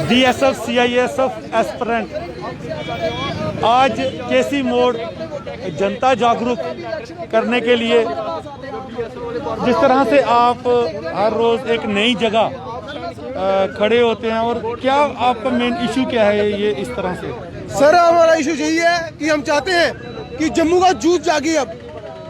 BSF CISF aspirant आज केसी मोड़ जनता जागरूक करने के लिए जिस तरह से आप हर रोज एक नई जगह खड़े होते हैं, और क्या आपका मेन इशू क्या है ये इस तरह से? सर हमारा इशू यही है कि हम चाहते हैं कि जम्मू का जूथ जागे। अब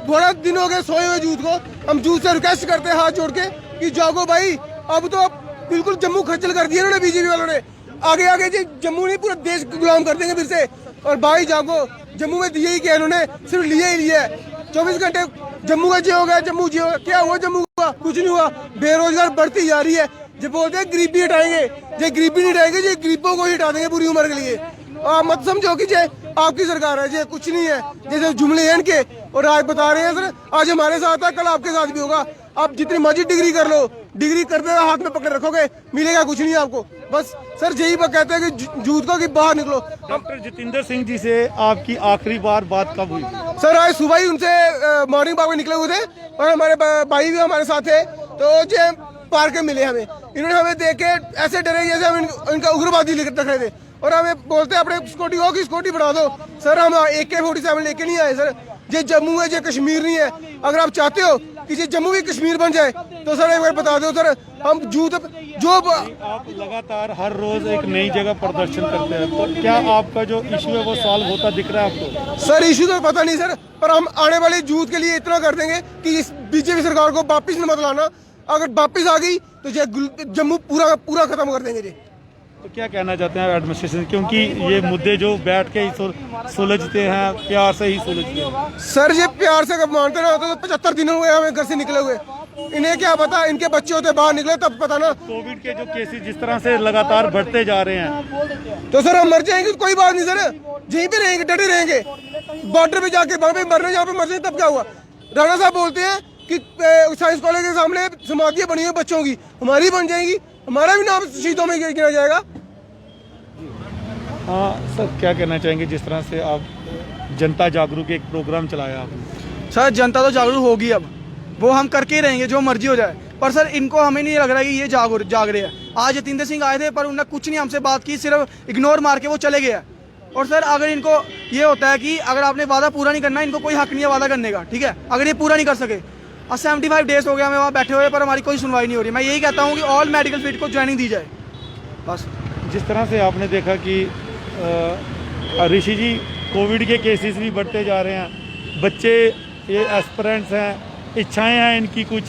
बड़ा दिन हो गए सोए हुए जूथ को, हम जूथ से रिक्वेस्ट करते हैं हाथ जोड़ के कि जागो भाई। अब तो बिल्कुल जम्मू खज्जल कर दिया उन्होंने, बीजेपी वालों ने। आगे आगे जी जम्मू नहीं पूरा देश गुलाम कर देंगे फिर से। और भाई जागो, जम्मू में दिए ही क्या इन्होंने, सिर्फ लिया ही लिया है। 24 घंटे जम्मू का जियो गया, जम्मू जियो। क्या हुआ जम्मू का? कुछ नहीं हुआ। बेरोजगार बढ़ती जा रही है। जो बोलते हैं गरीबी हटाएंगे, ये गरीबी नहीं हटाएंगे, ये गरीबों को ही हटा देंगे पूरी उम्र के लिए। आप मत समझो कि ये आपकी सरकार है, ये कुछ नहीं है। जैसे जुमले हैं इनके, और आज बता रहे हैं सर आज हमारे साथ है, कल आपके साथ भी होगा। आप जितनी मर्जी डिग्री कर लो, डिग्री करते हुए हाथ में पकड़ रखोगे, मिलेगा कुछ नहीं आपको। बस सर यही कहते हैं कि जूथ को कि बाहर निकलो। डॉक्टर जितेंद्र सिंह जी से आपकी आखिरी बार बात कब हुई? सर आज सुबह ही उनसे मॉर्निंग वॉक में निकले हुए थे, और हमारे भाई भी हमारे साथ थे। तो जो पार्क में मिले हमें, इन्होंने हमें देख के ऐसे डरे जैसे हम इनका उग्रवादी रख रहे थे। और हमें बोलते अपने स्कूटी हो कि स्कूटी बढ़ा दो। सर हम AK-47 लेके नहीं आए सर। ये जम्मू है, ये कश्मीर नहीं है। अगर आप चाहते हो कि ये जम्मू भी कश्मीर बन जाए तो सर एक बार बता दो सर। हम जूथ जो आप लगातार हर रोज एक नई जगह प्रदर्शन करते हैं, तो क्या आपका जो इशू है वो सॉल्व होता दिख रहा है आपको? सर इशू तो पता नहीं सर, पर हम आने वाले जूथ के लिए इतना कर देंगे कि इस बीजेपी सरकार को वापिस मत लाना। अगर वापिस आ गई तो जम्मू पूरा खत्म कर देंगे जी। तो क्या कहना चाहते हैं एडमिनिस्ट्रेशन, क्योंकि ये मुद्दे जो बैठ के ही सुलझते हैं, प्यार से ही सुलझते हैं? सर ये प्यार से कब मानते ना होते तो 75 दिन हुए हमें घर से निकले हुए। इन्हें क्या पता, इनके बच्चे होते बाहर निकले तब पता ना। कोविड के जो केसेस जिस तरह से लगातार बढ़ते जा रहे हैं, तो सर हम मर जाएंगे तो कोई बात नहीं सर, यहीं पे रहेंगे, डटे रहेंगे। बॉर्डर पे जाके वहां पे मरने, जहाँ पे मर जाए तब क्या हुआ? राणा साहब बोलते हैं कि साइंस कॉलेज के सामने समाधियां बनी हुई बच्चों की, हमारी बन जाएंगी, हमारा भी नाम शहीदों में गिना जाएगा। हाँ सर, क्या कहना चाहेंगे जिस तरह से आप जनता जागरूक एक प्रोग्राम चलाया आपने? सर जनता तो जागरूक होगी, अब वो हम करके ही रहेंगे जो मर्जी हो जाए। पर सर इनको हमें नहीं लग रहा कि ये जाग रहे हैं। आज जतिंदर सिंह आए थे पर उन्होंने कुछ नहीं हमसे बात की, सिर्फ इग्नोर मार के वो चले गए। और सर अगर इनको ये होता है कि अगर आपने वादा पूरा नहीं करना, इनको कोई हक नहीं है वादा करने का, ठीक है? अगर ये पूरा नहीं कर सके, 75 डेज हो गया हमें वहाँ बैठे हुए, पर हमारी कोई सुनवाई नहीं हो रही। मैं यही कहता हूँ कि ऑल मेडिकल फील्ड को ज्वाइनिंग दी जाए बस। जिस तरह से आपने देखा कि ऋषि जी कोविड के केसेस भी बढ़ते जा रहे हैं, बच्चे ये एस्पिरेंट्स हैं, इच्छाएं हैं इनकी कुछ,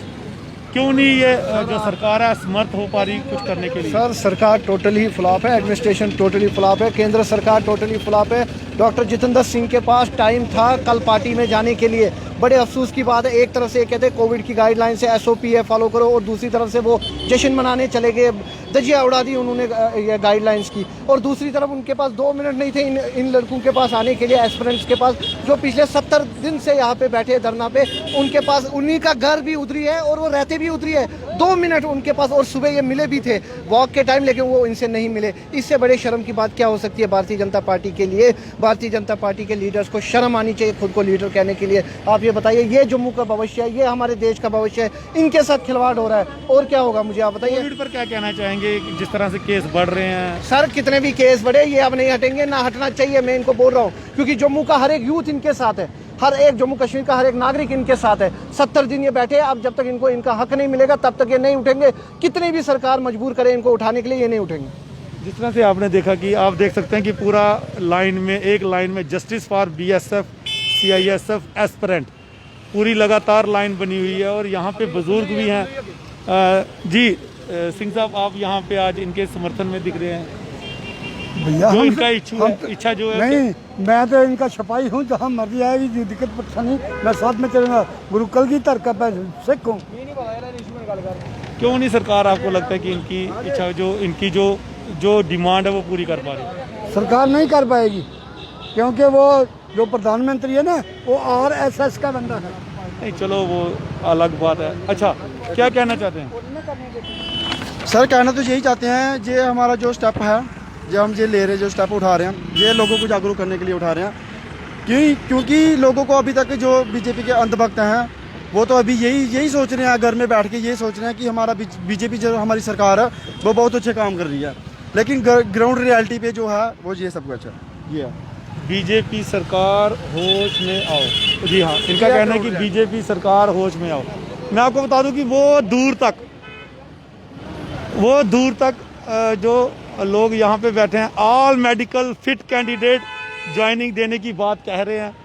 क्यों नहीं ये जो सरकार है असमर्थ हो पा रही कुछ करने के लिए? सर सरकार टोटली फ्लॉप है, एडमिनिस्ट्रेशन टोटली फ्लॉप है, केंद्र सरकार टोटली फ्लॉप है। डॉक्टर जितेंद्र सिंह के पास टाइम था कल पार्टी में जाने के लिए। बड़े अफसोस की बात है, एक तरफ से कहते हैं कोविड की गाइडलाइन से SOP है फॉलो करो, और दूसरी तरफ से वो जश्न मनाने चले गए, धज्जियाँ उड़ा दी उन्होंने ये गाइडलाइंस की। और दूसरी तरफ उनके पास 2 मिनट नहीं थे इन लड़कों के पास आने के लिए, एस्पिरेंट्स के पास, जो पिछले 70 दिन से यहाँ पे बैठे धरना पे। उनके पास उन्हीं का घर भी उधरी है और वो रहते भी उधरी है। 2 मिनट उनके पास, और सुबह ये मिले भी थे वॉक के टाइम, लेकिन वो इनसे नहीं मिले। इससे बड़े शर्म की बात क्या हो सकती है भारतीय जनता पार्टी के लिए? भारतीय जनता पार्टी के लीडर्स को शर्म आनी चाहिए खुद को लीडर कहने के लिए। आप ये बताइए, ये जम्मू का भविष्य है, ये हमारे देश का भविष्य है, इनके साथ खिलवाड़ हो रहा है, और क्या होगा मुझे आप बताइए। कोविड पर क्या कहना चाहेंगे जिस तरह से केस बढ़ रहे हैं? सर कितने भी केस बढ़े, ये अब नहीं हटेंगे, ना हटना चाहिए, मैं इनको बोल रहा हूँ। क्योंकि जम्मू का हर एक यूथ इनके साथ है, हर एक जम्मू कश्मीर का हर एक नागरिक इनके साथ है। 70 दिन ये बैठे, अब जब तक इनको इनका हक नहीं मिलेगा तब तक ये नहीं उठेंगे। कितनी भी सरकार मजबूर करे इनको उठाने के लिए, ये नहीं उठेंगे। जिस तरह से आपने देखा कि आप देख सकते हैं कि पूरा लाइन में, एक लाइन में justice for BSF CISF aspirant, पूरी लगातार लाइन बनी हुई है। और यहाँ पे बुजुर्ग भी हैं। जी सिंह साहब, आप यहाँ पे आज इनके समर्थन में दिख रहे हैं भैया, जो इनका इच्छा जो है? नहीं, मैं तो इनका छपाई हूँ, जहाँ मर्जी आएगी, जो दिक्कत परेशानी मैं साथ में चलूँगा। गुरु कलगीधर का मैं सिख हूँ। क्यों नहीं सरकार, आपको लगता है कि इनकी इच्छा इनकी जो डिमांड है वो पूरी कर पा रही है? सरकार नहीं कर पाएगी, क्योंकि वो जो प्रधानमंत्री है ना, वो RSS का बंदा है। नहीं चलो वो अलग बात है। अच्छा, क्या कहना चाहते हैं? सर कहना तो यही चाहते हैं, ये हमारा जो स्टेप है, जो हम ये ले रहे हैं, जो स्टेप उठा रहे हैं, ये लोगों को जागरूक करने के लिए उठा रहे हैं क्योंकि लोगों को अभी तक जो बीजेपी के अंधभक्त हैं वो तो अभी यही सोच रहे हैं, घर में बैठ के यही सोच रहे हैं कि हमारा बीजेपी जो हमारी सरकार है वो बहुत अच्छे काम कर रही है, लेकिन ग्राउंड रियलिटी पे जो है वो ये सब कुछ है। ये है बीजेपी सरकार होश में आओ। जी हाँ, इनका कहना है कि बीजेपी सरकार होश में आओ। मैं आपको बता दूं कि वो दूर तक जो लोग यहाँ पे बैठे हैं, all medical fit candidate joining देने की बात कह रहे हैं।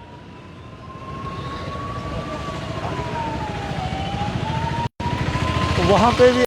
वहाँ पे भी